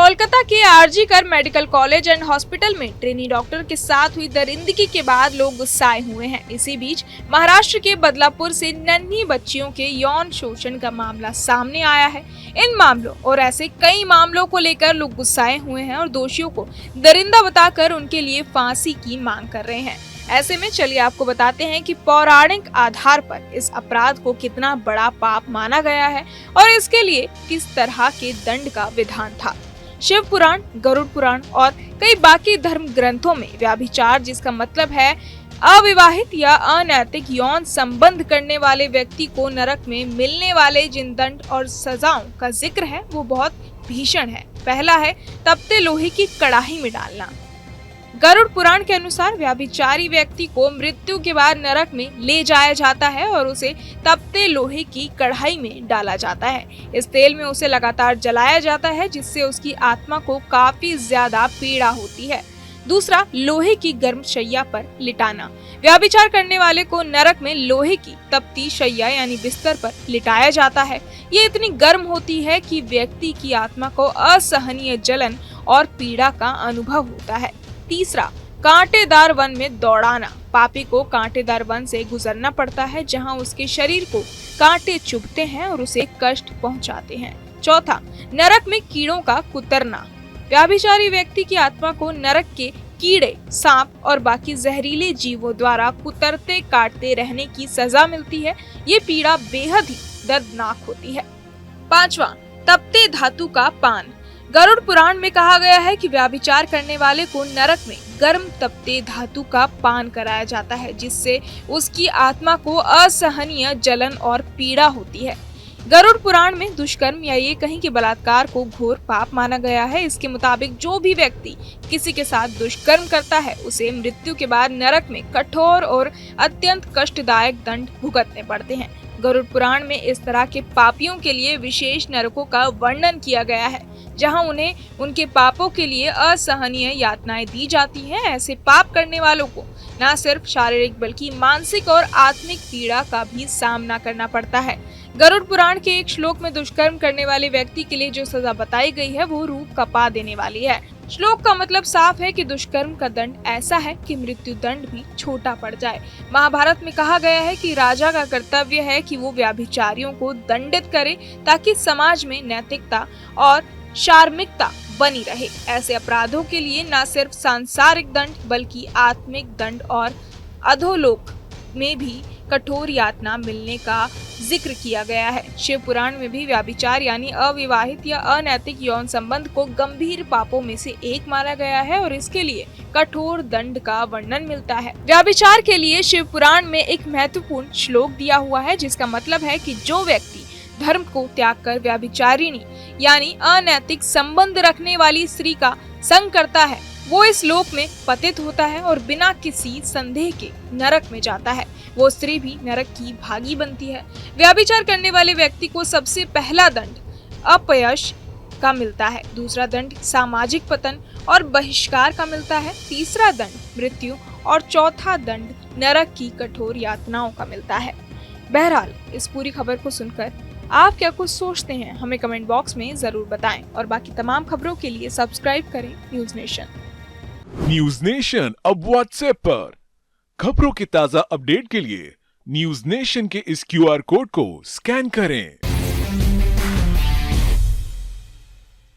कोलकाता के आरजी कर medical college and hospital में ट्रेनी डॉक्टर के साथ हुई दरिंदगी के बाद लोग गुस्साए हुए हैं। इसी बीच महाराष्ट्र के बदलापुर से नन्ही बच्चियों के यौन शोषण का मामला सामने आया है। इन मामलों और ऐसे कई मामलों को लेकर लोग गुस्साए हुए हैं और दोषियों को दरिंदा बताकर उनके लिए फांसी की मांग कर रहे हैं। ऐसे में चलिए आपको बताते हैं कि पौराणिक आधार पर इस अपराध को कितना बड़ा पाप माना गया है और इसके लिए किस तरह के दंड का विधान था। शिव पुराण, गरुड़ पुराण और कई बाकी धर्म ग्रंथों में व्यभिचार, जिसका मतलब है अविवाहित या अनैतिक यौन संबंध करने वाले व्यक्ति को नरक में मिलने वाले जिन दंड और सजाओं का जिक्र है वो बहुत भीषण है। पहला है तपते लोहे की कड़ाही में डालना। गरुड़ पुराण के अनुसार व्यभिचारी व्यक्ति को मृत्यु के बाद नरक में ले जाया जाता है और उसे तपते लोहे की कढ़ाई में डाला जाता है। इस तेल में उसे लगातार जलाया जाता है जिससे उसकी आत्मा को काफी ज्यादा पीड़ा होती है। दूसरा, लोहे की गर्म शैया पर लिटाना। व्यभिचार करने वाले को नरक में लोहे की तपती शैया यानी बिस्तर पर लिटाया जाता है। ये इतनी गर्म होती है कि व्यक्ति की आत्मा को असहनीय जलन और पीड़ा का अनुभव होता है। तीसरा, कांटेदार वन में दौड़ाना। पापी को कांटेदार वन से गुजरना पड़ता है जहां उसके शरीर को कांटे चुभते हैं और उसे कष्ट पहुंचाते हैं। चौथा, नरक में कीड़ों का कुतरना। व्यभिचारी व्यक्ति की आत्मा को नरक के कीड़े, सांप और बाकी जहरीले जीवों द्वारा कुतरते काटते रहने की सजा मिलती है। ये पीड़ा बेहद ही दर्दनाक होती है। पांचवा, तपते धातु का पान। गरुड़ पुराण में कहा गया है कि व्यभिचार करने वाले को नरक में गर्म तपते धातु का पान कराया जाता है जिससे उसकी आत्मा को असहनीय जलन और पीड़ा होती है। गरुड़ पुराण में दुष्कर्म या ये कहीं के बलात्कार को घोर पाप माना गया है। इसके मुताबिक जो भी व्यक्ति किसी के साथ दुष्कर्म करता है उसे मृत्यु के बाद नरक में कठोर और अत्यंत कष्टदायक दंड भुगतने पड़ते हैं। गरुड़ पुराण में इस तरह के पापियों के लिए विशेष नरकों का वर्णन किया गया है जहां उन्हें उनके पापों के लिए असहनीय यातनाएं दी जाती हैं। ऐसे पाप करने वालों को न सिर्फ शारीरिक बल्कि मानसिक और आत्मिक पीड़ा का भी सामना करना पड़ता है। गरुड़ पुराण के एक श्लोक में दुष्कर्म करने वाले व्यक्ति के लिए जो सजा बताई गई है वो रूह कपा देने वाली है। श्लोक का मतलब साफ है कि दुष्कर्म का दंड ऐसा है कि मृत्यु दंड भी छोटा पड़ जाए। महाभारत में कहा गया है कि राजा का कर्तव्य है कि वो व्यभिचारियों को दंडित करे ताकि समाज में नैतिकता और शार्मिकता बनी रहे। ऐसे अपराधों के लिए न सिर्फ सांसारिक दंड बल्कि आत्मिक दंड और अधोलोक में भी कठोर यातना मिलने का जिक्र किया गया है। शिव पुराण में भी व्यभिचार यानी अविवाहित या अनैतिक यौन संबंध को गंभीर पापों में से एक माना गया है और इसके लिए कठोर दंड का वर्णन मिलता है। व्यभिचार के लिए शिव पुराण में एक महत्वपूर्ण श्लोक दिया हुआ है जिसका मतलब है कि जो व्यक्ति धर्म को त्याग कर व्यभिचारिणी यानी अनैतिक संबंध रखने वाली स्त्री का संग करता है वो इस लोक में पतित होता है और बिना किसी संदेह के नरक में जाता है। वो स्त्री भी नरक की भागी बनती है। व्यभिचार करने वाले व्यक्ति को सबसे पहला दंड अपयश का मिलता है, दूसरा दंड सामाजिक पतन और बहिष्कार का मिलता है, तीसरा दंड मृत्यु और चौथा दंड नरक की कठोर यातनाओं का मिलता है। बहरहाल इस पूरी खबर को सुनकर आप क्या कुछ सोचते हैं हमें कमेंट बॉक्स में जरूर बताएं और बाकी तमाम खबरों के लिए सब्सक्राइब करें न्यूज नेशन। न्यूज नेशन अब व्हाट्सएप पर खबरों के ताजा अपडेट के लिए न्यूज नेशन के इस QR कोड को स्कैन करें।